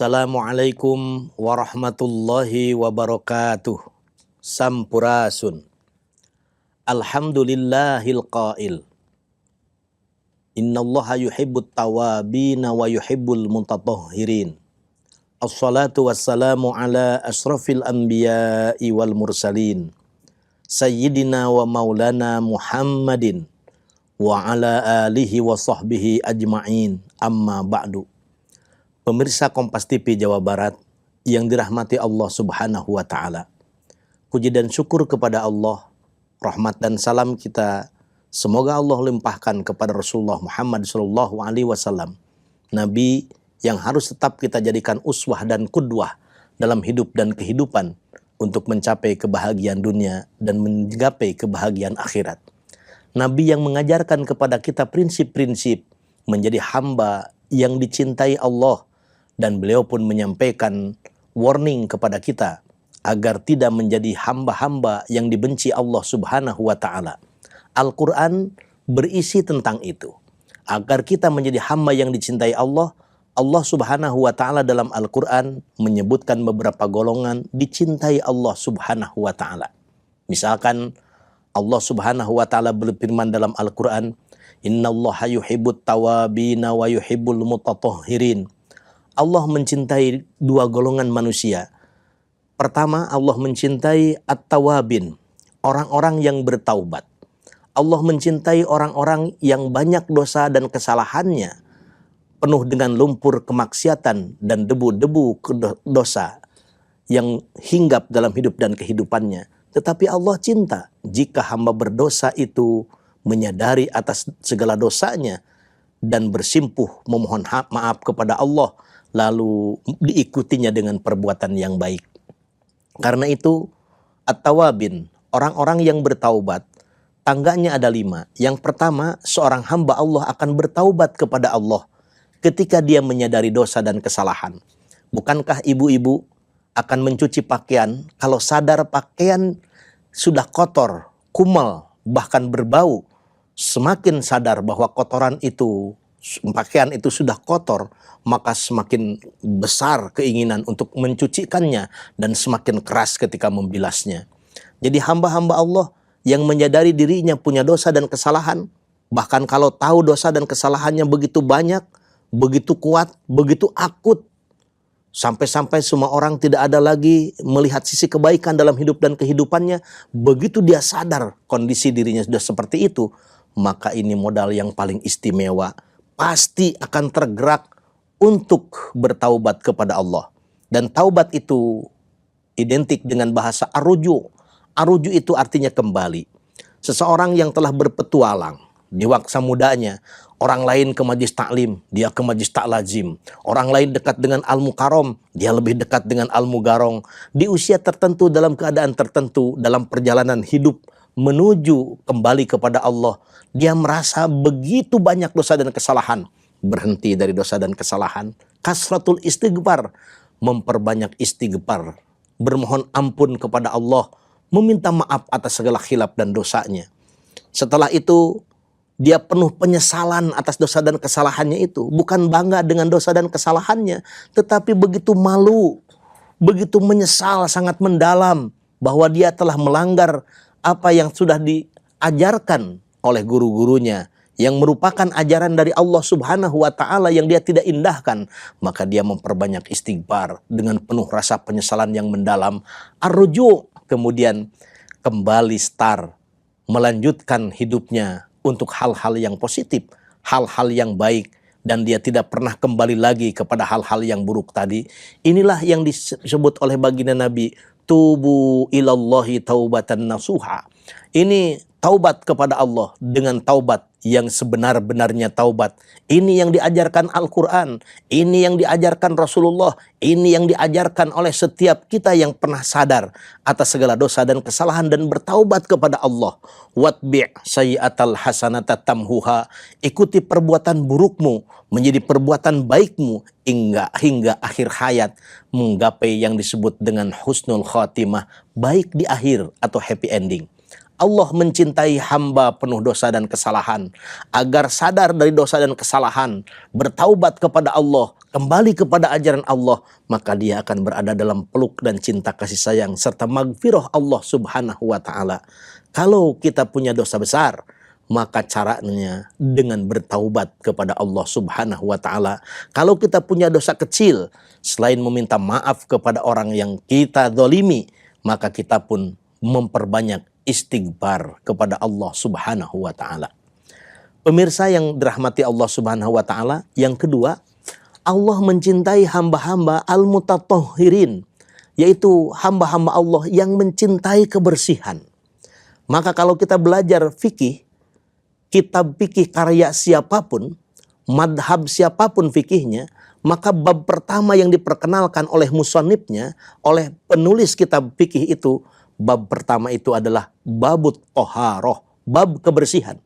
Assalamualaikum warahmatullahi wabarakatuh. Sampurasun. Alhamdulillahil qail. Innallaha yuhibbut tawabina wa yuhibbul mutatahhirin. Assalatu wassalamu ala asrafil anbiya'i wal mursalin. Sayyidina wa maulana Muhammadin wa ala alihi wa sahbihi ajma'in. Amma ba'du. Pemirsa Kompas TV Jawa Barat yang dirahmati Allah Subhanahu wa Ta'ala. Puji dan syukur kepada Allah, rahmat dan salam kita semoga Allah limpahkan kepada Rasulullah Muhammad SAW, Nabi yang harus tetap kita jadikan uswah dan qudwah dalam hidup dan kehidupan untuk mencapai kebahagiaan dunia dan menggapai kebahagiaan akhirat. Nabi yang mengajarkan kepada kita prinsip-prinsip menjadi hamba yang dicintai Allah, dan beliau pun menyampaikan warning kepada kita agar tidak menjadi hamba-hamba yang dibenci Allah Subhanahu wa Ta'ala. Al-Quran berisi tentang itu. Agar kita menjadi hamba yang dicintai Allah, Allah Subhanahu wa Ta'ala dalam Al-Quran menyebutkan beberapa golongan dicintai Allah Subhanahu wa Ta'ala. Misalkan Allah Subhanahu wa Ta'ala berfirman dalam Al-Quran, Innallaha yuhibbut tawabina wa yuhibbul mutatahhirin. Allah mencintai dua golongan manusia. Pertama, Allah mencintai at-tawabin, orang-orang yang bertaubat. Allah mencintai orang-orang yang banyak dosa dan kesalahannya, penuh dengan lumpur kemaksiatan dan debu-debu dosa yang hinggap dalam hidup dan kehidupannya. Tetapi Allah cinta jika hamba berdosa itu menyadari atas segala dosanya dan bersimpuh memohon maaf kepada Allah, lalu diikutinya dengan perbuatan yang baik. Karena itu, at-tawabin, orang-orang yang bertaubat, tangganya ada 5. Yang pertama, seorang hamba Allah akan bertaubat kepada Allah ketika dia menyadari dosa dan kesalahan. Bukankah ibu-ibu akan mencuci pakaian kalau sadar pakaian sudah kotor, kumal, bahkan berbau? Semakin sadar bahwa kotoran itu, pakaian itu sudah kotor, maka semakin besar keinginan untuk mencucikannya dan semakin keras ketika membilasnya. Jadi hamba-hamba Allah yang menyadari dirinya punya dosa dan kesalahan, bahkan kalau tahu dosa dan kesalahannya begitu banyak, begitu kuat, begitu akut, sampai-sampai semua orang tidak ada lagi melihat sisi kebaikan dalam hidup dan kehidupannya, begitu dia sadar kondisi dirinya sudah seperti itu, maka ini modal yang paling istimewa. Pasti akan tergerak untuk bertaubat kepada Allah. Dan taubat itu identik dengan bahasa arruju. Arruju itu artinya kembali. Seseorang yang telah berpetualang di waktu mudanya, orang lain ke majlis taklim, dia ke majlis taklazim. Orang lain dekat dengan al-mukarram, dia lebih dekat dengan al-mugarong. Di usia tertentu, dalam keadaan tertentu, dalam perjalanan hidup menuju kembali kepada Allah, dia merasa begitu banyak dosa dan kesalahan. Berhenti dari dosa dan kesalahan. Kasratul istighfar, memperbanyak istighfar, bermohon ampun kepada Allah, meminta maaf atas segala khilaf dan dosanya. Setelah itu dia penuh penyesalan atas dosa dan kesalahannya itu. Bukan bangga dengan dosa dan kesalahannya, tetapi begitu malu, begitu menyesal sangat mendalam bahwa dia telah melanggar apa yang sudah diajarkan oleh guru-gurunya, yang merupakan ajaran dari Allah Subhanahu wa Ta'ala yang dia tidak indahkan. Maka dia memperbanyak istighfar dengan penuh rasa penyesalan yang mendalam. Ar-ruju, kemudian kembali start, melanjutkan hidupnya untuk hal-hal yang positif, hal-hal yang baik, dan dia tidak pernah kembali lagi kepada hal-hal yang buruk tadi. Inilah yang disebut oleh baginda Nabi, tubu ilallahi taubatan nasuha. Ini taubat kepada Allah dengan taubat yang sebenar-benarnya taubat. Ini yang diajarkan Al-Quran, ini yang diajarkan Rasulullah, ini yang diajarkan oleh setiap kita yang pernah sadar atas segala dosa dan kesalahan dan bertaubat kepada Allah. Watbi' sayyi'atal hasanata tamhuha. Ikuti perbuatan burukmu menjadi perbuatan baikmu hingga akhir hayat, menggapai yang disebut dengan husnul khatimah, baik di akhir atau happy ending. Allah mencintai hamba penuh dosa dan kesalahan, agar sadar dari dosa dan kesalahan, bertaubat kepada Allah, kembali kepada ajaran Allah, maka dia akan berada dalam peluk dan cinta kasih sayang serta magfirah Allah Subhanahu wa taala. Kalau kita punya dosa besar, maka caranya dengan bertaubat kepada Allah Subhanahu wa taala. Kalau kita punya dosa kecil, selain meminta maaf kepada orang yang kita zalimi, maka kita pun memperbanyak istighfar kepada Allah Subhanahu wa taala. Pemirsa yang dirahmati Allah Subhanahu wa taala, yang kedua, Allah mencintai hamba-hamba al-mutatahhirin, yaitu hamba-hamba Allah yang mencintai kebersihan. Maka kalau kita belajar fikih, kitab fikih karya siapapun, madhab siapapun fikihnya, maka bab pertama yang diperkenalkan oleh musannifnya, oleh penulis kitab fikih itu, bab pertama itu adalah babut toharoh, bab kebersihan.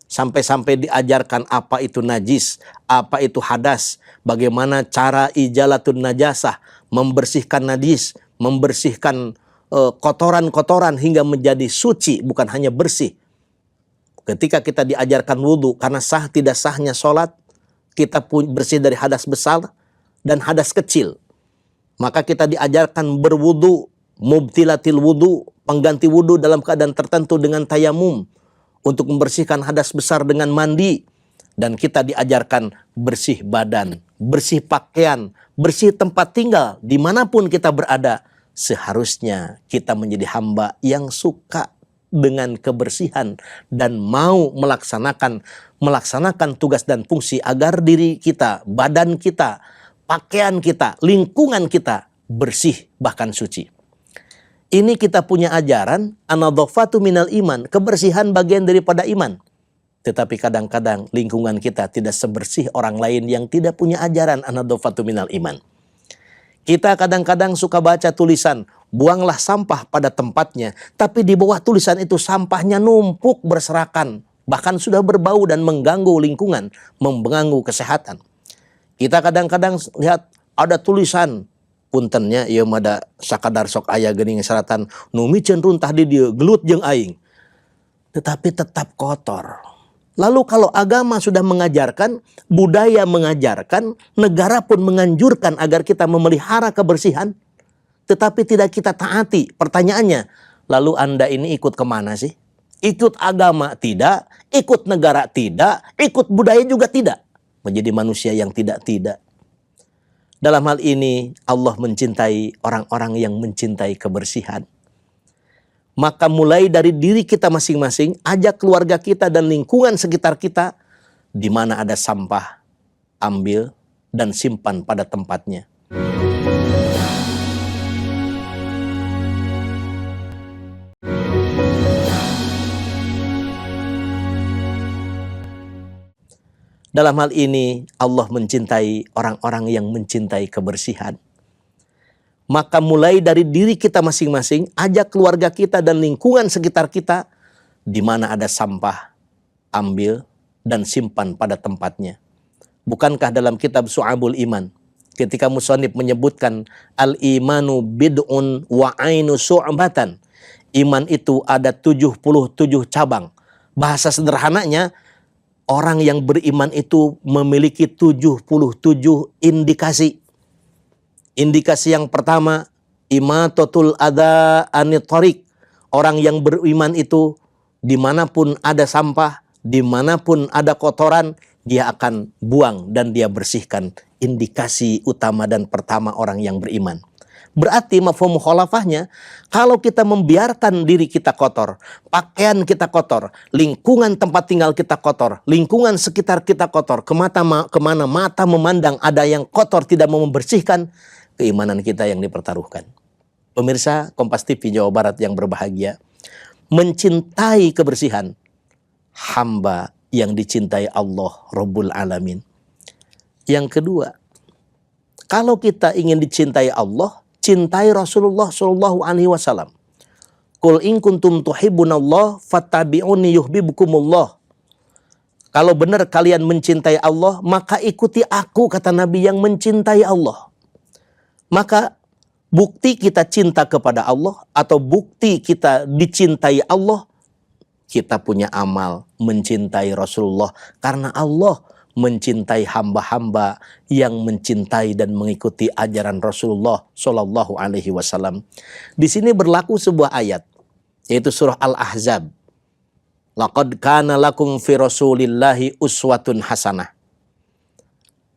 Sampai-sampai diajarkan apa itu najis, apa itu hadas, bagaimana cara ijalatun najasah, membersihkan najis, membersihkan kotoran-kotoran hingga menjadi suci, bukan hanya bersih. Ketika kita diajarkan wudhu, karena sah tidak sahnya sholat, kita pun bersih dari hadas besar dan hadas kecil. Maka kita diajarkan berwudhu, mubtilatil wudhu, pengganti wudhu dalam keadaan tertentu dengan tayamum, untuk membersihkan hadas besar dengan mandi. Dan kita diajarkan bersih badan, bersih pakaian, bersih tempat tinggal, dimanapun kita berada. Seharusnya kita menjadi hamba yang suka dengan kebersihan dan mau melaksanakan tugas dan fungsi agar diri kita, badan kita, pakaian kita, lingkungan kita bersih bahkan suci. Ini kita punya ajaran an-nadhafatu minal iman, kebersihan bagian daripada iman. Tetapi kadang-kadang lingkungan kita tidak sebersih orang lain yang tidak punya ajaran an-nadhafatu minal iman. Kita kadang-kadang suka baca tulisan, buanglah sampah pada tempatnya, tapi di bawah tulisan itu sampahnya numpuk berserakan, bahkan sudah berbau dan mengganggu lingkungan, mengganggu kesehatan. Kita kadang-kadang lihat ada tulisan, puntennya ieu mada sakadar sok aya geuning syaratan nu micen runtah di dieu gelut jeung aing, tetapi tetap kotor. Lalu kalau agama sudah mengajarkan, budaya mengajarkan, negara pun menganjurkan agar kita memelihara kebersihan, tetapi tidak kita taati. Pertanyaannya, lalu Anda ini ikut kemana sih? Ikut agama tidak, ikut negara tidak, ikut budaya juga tidak. Menjadi manusia yang tidak-tidak. Dalam hal ini Allah mencintai orang-orang yang mencintai kebersihan. Maka mulai dari diri kita masing-masing, ajak keluarga kita dan lingkungan sekitar kita, di mana ada sampah, ambil dan simpan pada tempatnya. Dalam hal ini Allah mencintai orang-orang yang mencintai kebersihan. Maka mulai dari diri kita masing-masing, ajak keluarga kita dan lingkungan sekitar kita, di mana ada sampah, ambil dan simpan pada tempatnya. Bukankah dalam kitab Syu'abul Iman, ketika musannif menyebutkan al-imanu bid'un wa ainu syu'batan, iman itu ada 77 cabang. Bahasa sederhananya, orang yang beriman itu memiliki 77 indikasi. Indikasi yang pertama, imatatul adza anit thariq. Orang yang beriman itu dimanapun ada sampah, dimanapun ada kotoran, dia akan buang dan dia bersihkan. Indikasi utama dan pertama orang yang beriman. Berarti mafhum mukhalafahnya, kalau kita membiarkan diri kita kotor, pakaian kita kotor, lingkungan tempat tinggal kita kotor, lingkungan sekitar kita kotor, kemana mata memandang ada yang kotor tidak mau membersihkan, keimanan kita yang dipertaruhkan. Pemirsa Kompas TV Jawa Barat yang berbahagia, mencintai kebersihan, hamba yang dicintai Allah Rabbul Alamin. Yang kedua, kalau kita ingin dicintai Allah, cintai Rasulullah Shallallahu Alaihi Wasallam. Qul in kuntum tuhibbunallah fattabi'uni yuhibbukumullah. Kalau benar kalian mencintai Allah, maka ikuti aku, kata Nabi yang mencintai Allah. Maka bukti kita cinta kepada Allah atau bukti kita dicintai Allah, kita punya amal mencintai Rasulullah karena Allah mencintai hamba-hamba yang mencintai dan mengikuti ajaran Rasulullah Shallallahu Alaihi Wasallam. Di sini berlaku sebuah ayat, yaitu surah Al-Ahzab. Laqad kana lakum fi Rasulillahi uswatun hasanah.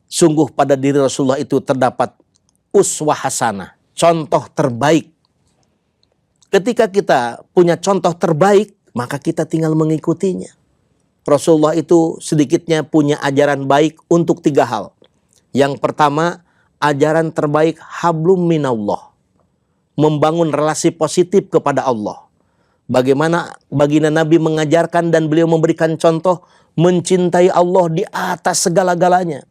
Sungguh pada diri Rasulullah itu terdapat uswah hasanah, contoh terbaik. Ketika kita punya contoh terbaik, maka kita tinggal mengikutinya. Rasulullah itu sedikitnya punya ajaran baik untuk 3 hal. Yang pertama, ajaran terbaik hablum minallah. Membangun relasi positif kepada Allah. Bagaimana baginda Nabi mengajarkan dan beliau memberikan contoh mencintai Allah di atas segala-galanya.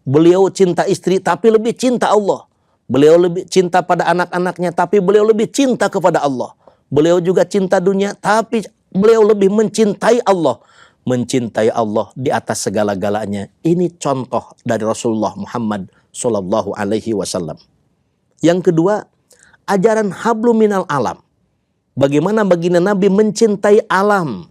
Beliau cinta istri tapi lebih cinta Allah. Beliau lebih cinta pada anak-anaknya tapi beliau lebih cinta kepada Allah. Beliau juga cinta dunia tapi beliau lebih mencintai Allah. Mencintai Allah di atas segala-galanya. Ini contoh dari Rasulullah Muhammad Sallallahu Alaihi Wasallam. Yang kedua, ajaran hablum minal alam. Bagaimana baginda Nabi mencintai alam,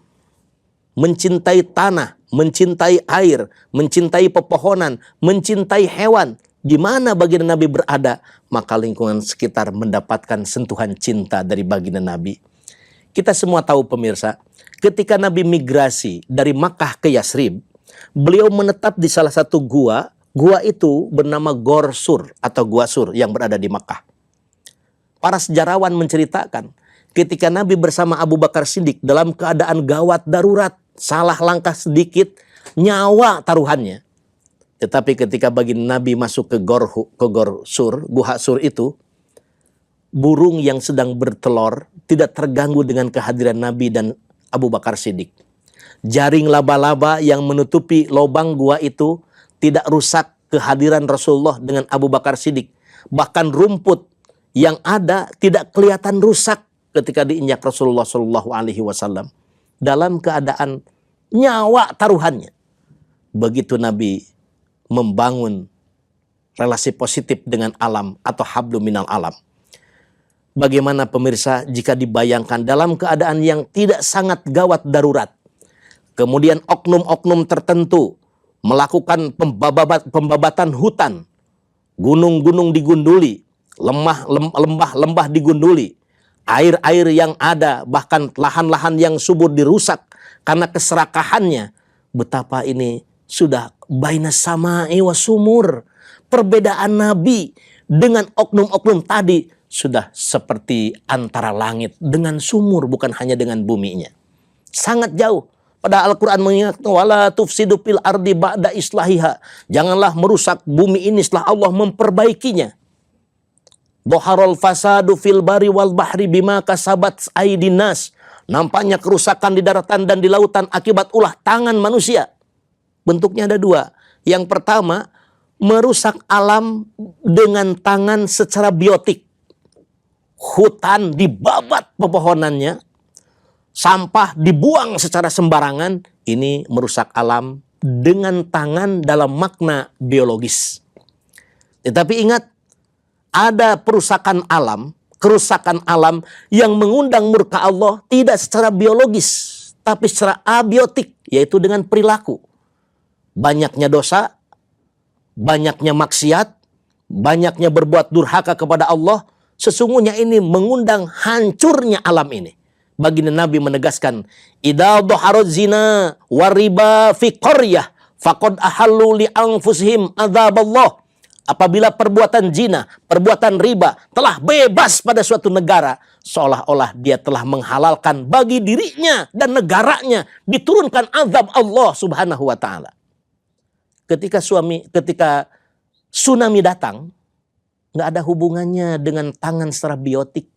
mencintai tanah, mencintai air, mencintai pepohonan, mencintai hewan. Di mana baginda Nabi berada, maka lingkungan sekitar mendapatkan sentuhan cinta dari baginda Nabi. Kita semua tahu pemirsa, ketika Nabi migrasi dari Makkah ke Yasrib, beliau menetap di salah satu gua. Gua itu bernama Gor Sur atau Gua Sur yang berada di Makkah. Para sejarawan menceritakan, ketika Nabi bersama Abu Bakar Siddiq dalam keadaan gawat darurat, salah langkah sedikit, nyawa taruhannya. Tetapi ketika baginda Nabi masuk ke Gor Sur, Gua Sur itu, burung yang sedang bertelur tidak terganggu dengan kehadiran Nabi dan Abu Bakar Siddiq. Jaring laba-laba yang menutupi lubang gua itu tidak rusak kehadiran Rasulullah dengan Abu Bakar Siddiq. Bahkan rumput yang ada tidak kelihatan rusak ketika diinjak Rasulullah Shallallahu Alaihi Wasallam dalam keadaan nyawa taruhannya. Begitu Nabi membangun relasi positif dengan alam atau hablum minal alam. Bagaimana pemirsa jika dibayangkan dalam keadaan yang tidak sangat gawat darurat, kemudian oknum-oknum tertentu melakukan pembabatan hutan, gunung-gunung digunduli, lembah-lembah digunduli, air-air yang ada, bahkan lahan-lahan yang subur dirusak karena keserakahannya. Betapa ini sudah baina sama'i wa sumur. Perbedaan Nabi dengan oknum-oknum tadi sudah seperti antara langit dengan sumur, bukan hanya dengan buminya. Sangat jauh. Pada Al-Quran mengingatkan, wala tufsidu fil ardi ba'da islahiha. Janganlah merusak bumi ini setelah Allah memperbaikinya. Dhaharul fasadu fil bari wal bahri bima kasabat aydin nas. Nampaknya kerusakan di daratan dan di lautan akibat ulah tangan manusia. Bentuknya ada 2. Yang pertama, merusak alam dengan tangan secara biotik. Hutan dibabat pepohonannya, sampah dibuang secara sembarangan. Ini merusak alam dengan tangan dalam makna biologis. Tetapi ingat, ada kerusakan alam yang mengundang murka Allah tidak secara biologis, tapi secara abiotik, yaitu dengan perilaku. Banyaknya dosa, banyaknya maksiat, banyaknya berbuat durhaka kepada Allah. Sesungguhnya ini mengundang hancurnya alam ini. Baginda Nabi menegaskan, idza dhaharat zina wariba fi qaryah faqad ahallu li anfusihim adzaballah. Apabila perbuatan zina, perbuatan riba telah bebas pada suatu negara, seolah-olah dia telah menghalalkan bagi dirinya dan negaranya diturunkan azab Allah Subhanahu wa taala. Ketika tsunami datang, nggak ada hubungannya dengan tangan secara biotik.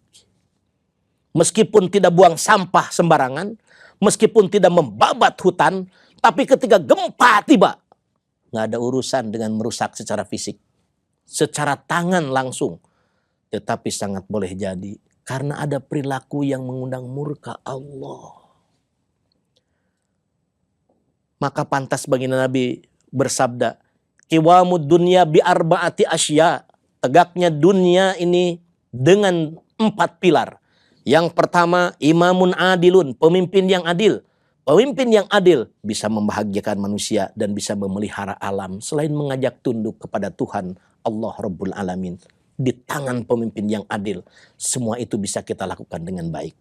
Meskipun tidak buang sampah sembarangan, meskipun tidak membabat hutan, tapi ketika gempa tiba, nggak ada urusan dengan merusak secara fisik, secara tangan langsung. Tetapi sangat boleh jadi karena ada perilaku yang mengundang murka Allah. Maka pantas baginda Nabi bersabda, qiwamud dunya bi arba'ati asya. Tegaknya dunia ini dengan 4 pilar. Yang pertama, imamun adilun, pemimpin yang adil. Pemimpin yang adil bisa membahagiakan manusia dan bisa memelihara alam selain mengajak tunduk kepada Tuhan Allah Rabbul Alamin. Di tangan pemimpin yang adil, semua itu bisa kita lakukan dengan baik.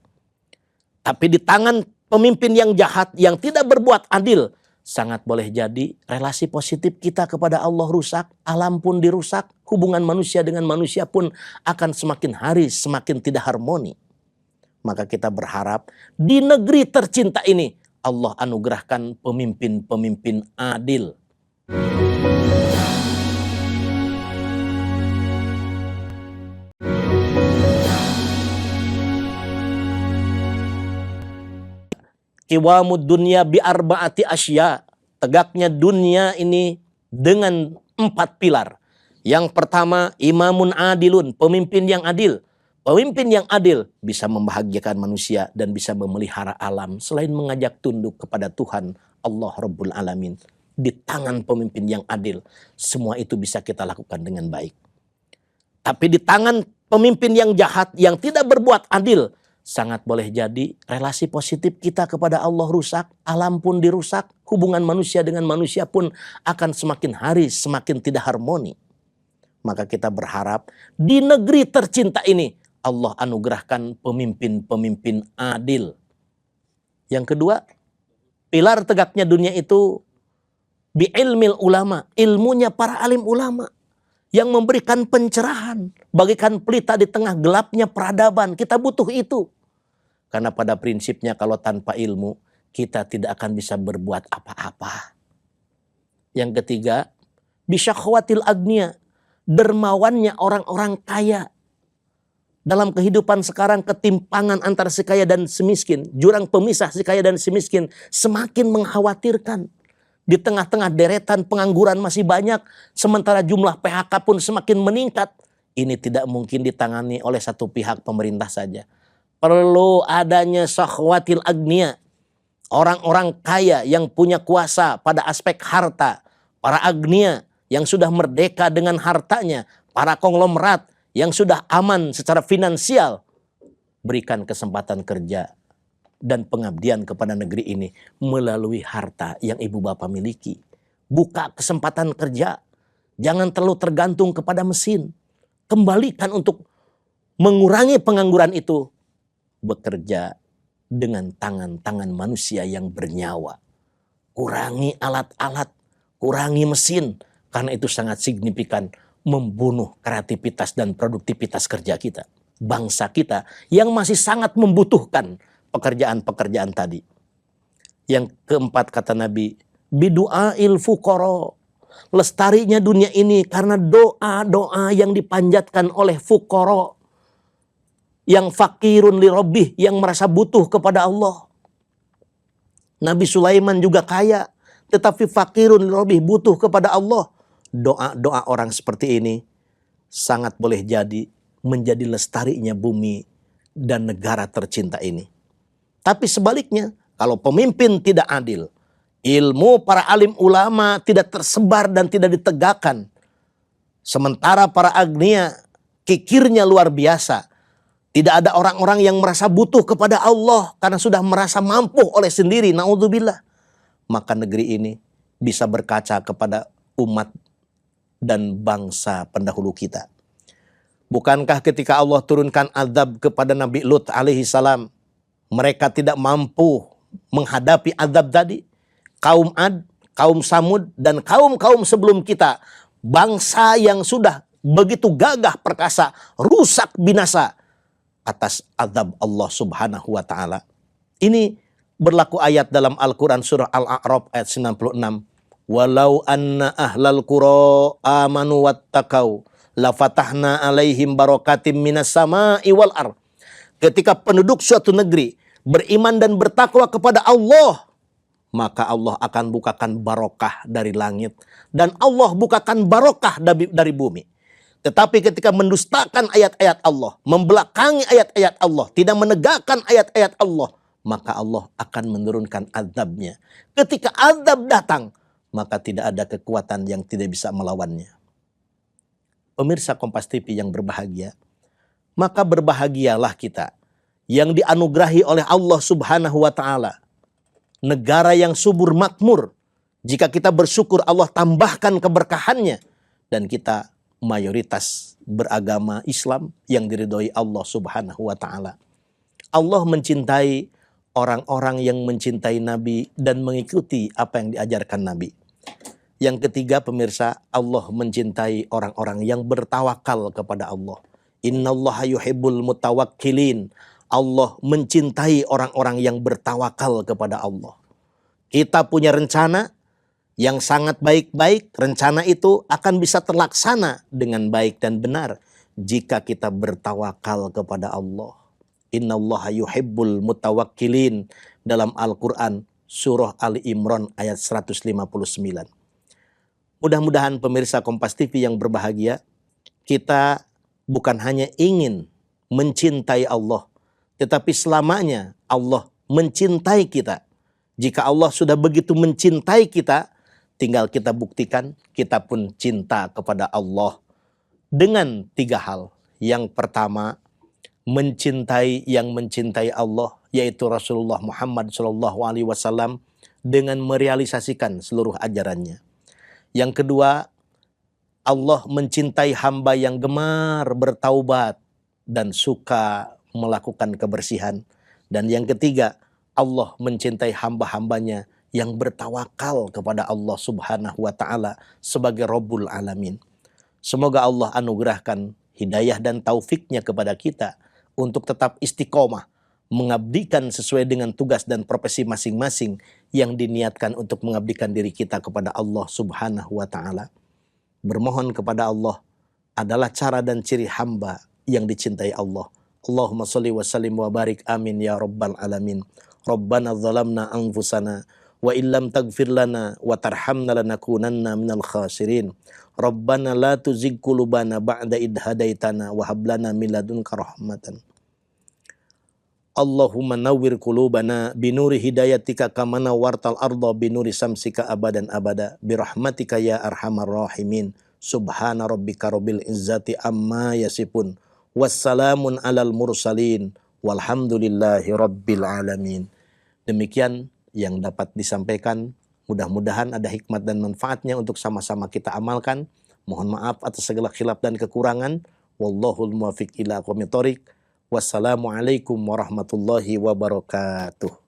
Tapi di tangan pemimpin yang jahat, yang tidak berbuat adil, sangat boleh jadi relasi positif kita kepada Allah rusak, alam pun dirusak, hubungan manusia dengan manusia pun akan semakin hari semakin tidak harmoni. Maka kita berharap di negeri tercinta ini Allah anugerahkan pemimpin-pemimpin adil. Qiwamud dunya bi arba'ati asya. Tegaknya dunia ini dengan 4 pilar. Yang pertama, imamun adilun, pemimpin yang adil. Pemimpin yang adil bisa membahagiakan manusia dan bisa memelihara alam selain mengajak tunduk kepada Tuhan Allah Rabbul Alamin. Di tangan pemimpin yang adil, semua itu bisa kita lakukan dengan baik. Tapi di tangan pemimpin yang jahat, yang tidak berbuat adil, sangat boleh jadi relasi positif kita kepada Allah rusak, alam pun dirusak, hubungan manusia dengan manusia pun akan semakin hari semakin tidak harmoni. Maka kita berharap di negeri tercinta ini Allah anugerahkan pemimpin-pemimpin adil. Yang kedua, pilar tegaknya dunia itu bi ilmil ulama, ilmunya para alim ulama yang memberikan pencerahan, bagikan pelita di tengah gelapnya peradaban. Kita butuh itu. Karena pada prinsipnya kalau tanpa ilmu kita tidak akan bisa berbuat apa-apa. Yang ketiga, bisyakhwatil agniya, dermawannya orang-orang kaya. Dalam kehidupan sekarang ketimpangan antara si kaya dan si miskin, jurang pemisah si kaya dan si miskin semakin mengkhawatirkan. Di tengah-tengah deretan pengangguran masih banyak, sementara jumlah PHK pun semakin meningkat. Ini tidak mungkin ditangani oleh satu pihak pemerintah saja. Perlu adanya sakhwatil agniya, orang-orang kaya yang punya kuasa pada aspek harta, para agniya yang sudah merdeka dengan hartanya, para konglomerat yang sudah aman secara finansial, berikan kesempatan kerja dan pengabdian kepada negeri ini melalui harta yang ibu bapak miliki. Buka kesempatan kerja, jangan terlalu tergantung kepada mesin. Kembalikan untuk mengurangi pengangguran itu, bekerja dengan tangan-tangan manusia yang bernyawa. Kurangi alat-alat, kurangi mesin, karena itu sangat signifikan membunuh kreativitas dan produktivitas kerja kita. Bangsa kita yang masih sangat membutuhkan pekerjaan-pekerjaan tadi. Yang keempat kata Nabi, bidu'ail fuqara. Lestarinya dunia ini karena doa-doa yang dipanjatkan oleh fuqara. Yang fakirun li rabbih, yang merasa butuh kepada Allah. Nabi Sulaiman juga kaya, tetapi fakirun li rabbih, butuh kepada Allah. Doa-doa orang seperti ini sangat boleh jadi menjadi lestarinya bumi dan negara tercinta ini. Tapi sebaliknya, kalau pemimpin tidak adil, ilmu para alim ulama tidak tersebar dan tidak ditegakkan, sementara para agniya kikirnya luar biasa, tidak ada orang-orang yang merasa butuh kepada Allah karena sudah merasa mampu oleh sendiri, naudzubillah, maka negeri ini bisa berkaca kepada umat dan bangsa pendahulu kita. Bukankah ketika Allah turunkan azab kepada Nabi Lut alaihi salam, mereka tidak mampu menghadapi azab tadi? Kaum Ad, kaum Samud, dan kaum-kaum sebelum kita, bangsa yang sudah begitu gagah perkasa, rusak binasa atas azab Allah subhanahu wa ta'ala. Ini berlaku ayat dalam Al-Quran surah Al-A'raf ayat 96. Walau anna ahlal qura amanu wattaqau lafatahna alaihim barakatim minas sama'i wal ardh. Ketika penduduk suatu negeri beriman dan bertakwa kepada Allah, maka Allah akan bukakan barokah dari langit dan Allah bukakan barokah dari bumi. Tetapi ketika mendustakan ayat-ayat Allah, membelakangi ayat-ayat Allah, tidak menegakkan ayat-ayat Allah, maka Allah akan menurunkan azabnya. Ketika azab datang, maka tidak ada kekuatan yang tidak bisa melawannya. Pemirsa Kompas TV yang berbahagia, maka berbahagialah kita yang dianugerahi oleh Allah subhanahu wa ta'ala negara yang subur makmur. Jika kita bersyukur, Allah tambahkan keberkahannya. Dan kita mayoritas beragama Islam yang diridhoi Allah subhanahu wa ta'ala. Allah mencintai orang-orang yang mencintai Nabi dan mengikuti apa yang diajarkan Nabi. Yang ketiga pemirsa, Allah mencintai orang-orang yang bertawakal kepada Allah. Innallaha yuhibbul mutawakkilin. Allah mencintai orang-orang yang bertawakal kepada Allah. Kita punya rencana yang sangat baik-baik, rencana itu akan bisa terlaksana dengan baik dan benar jika kita bertawakal kepada Allah. Innallaha yuhibbul mutawakkilin dalam Al-Quran surah Ali Imran ayat 159. Mudah-mudahan pemirsa Kompas TV yang berbahagia, kita bukan hanya ingin mencintai Allah, tetapi selamanya Allah mencintai kita. Jika Allah sudah begitu mencintai kita, tinggal kita buktikan kita pun cinta kepada Allah dengan 3 hal. Yang pertama, mencintai yang mencintai Allah, yaitu Rasulullah Muhammad SAW, dengan merealisasikan seluruh ajarannya. Yang kedua, Allah mencintai hamba yang gemar bertaubat dan suka melakukan kebersihan. Dan yang ketiga, Allah mencintai hamba-hambanya yang bertawakal kepada Allah subhanahu wa ta'ala sebagai Rabbul Alamin. Semoga Allah anugerahkan hidayah dan taufiknya kepada kita untuk tetap istiqomah, mengabdikan sesuai dengan tugas dan profesi masing-masing yang diniatkan untuk mengabdikan diri kita kepada Allah subhanahu wa ta'ala. Bermohon kepada Allah adalah cara dan ciri hamba yang dicintai Allah. Allahumma salli wa sallim wa barik amin ya rabbal alamin. Rabbana zalamna anfusana wa illam taghfir lana wa tarhamna lanakunanna minal khasirin. Rabbana la tuzigh qulubana ba'da idh hadaitana wa hab lana min ladunka rahmatan. Allahumma nawwir qulubana binuri hidayatika kama nawwartal arda binuri samsika abadan abada birahmatika ya arhamar rahimin. Subhana rabbika rabbil izzati amma yasifun wassalamun alal mursalin walhamdulillahi rabbil alamin. Demikian yang dapat disampaikan, mudah-mudahan ada hikmat dan manfaatnya untuk sama-sama kita amalkan. Mohon maaf atas segala khilaf dan kekurangan. Wallahul muwaffiq ila aqwamit thoriq. Wassalamualaikum warahmatullahi wabarakatuh.